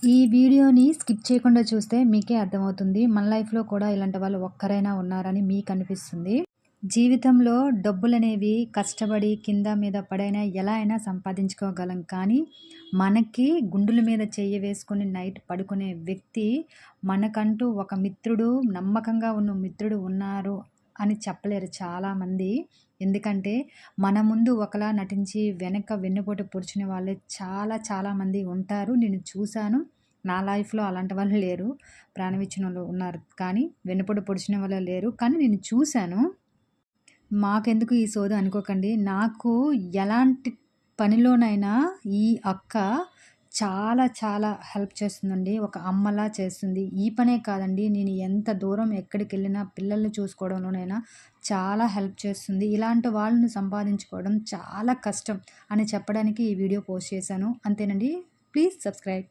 ఈ వీడియోని స్కిప్ చేయకుండా చూస్తే మీకే అర్థమవుతుంది. మన లైఫ్‌లో కూడా ఇలాంటి వాళ్ళు ఒక్కరైనా ఉన్నారని మీకనిపిస్తుంది. జీవితంలో డబ్బులనేవి కష్టపడి కింద మీద పడైనా ఎలా అయినా సంపాదించుకోగలం. కానీ మనకి గుండెల మీద చెయ్యి వేసుకొని నైట్ పడుకునే వ్యక్తి మనకంటూ ఒక మిత్రుడు, నమ్మకంగా ఉన్న మిత్రుడు ఉన్నారు అని చెప్పలేరు చాలామంది. ఎందుకంటే మన ముందు ఒకలా నటించి వెనక వెన్నుపోటు పొడిచిన వాళ్ళే చాలామంది ఉంటారు. నేను చూసాను. నా లైఫ్‌లో అలాంటి వాళ్ళు లేరు. ప్రాణం ఇచ్చినోళ్ళు ఉన్నారు. కానీ వెన్నుపోటు పొడిచిన వాళ్ళు లేరు. కానీ నేను చూసాను. మాకెందుకు ఈ సోది అనుకోకండి. నాకు ఎలాంటి పనిలోనైనా ఈ అక్క చాలా హెల్ప్ చేస్తుందండి. ఒక అమ్మలా చేస్తుంది. ఈ పనే కాదండి, నేను ఎంత దూరం ఎక్కడికెళ్ళినా పిల్లల్ని చూసుకోవడంలోనైనా చాలా హెల్ప్ చేస్తుంది. ఇలాంటి వాళ్ళని సంపాదించుకోవడం చాలా కష్టం అని చెప్పడానికి ఈ వీడియో పోస్ట్ చేశాను. అంతేనండి. Please subscribe.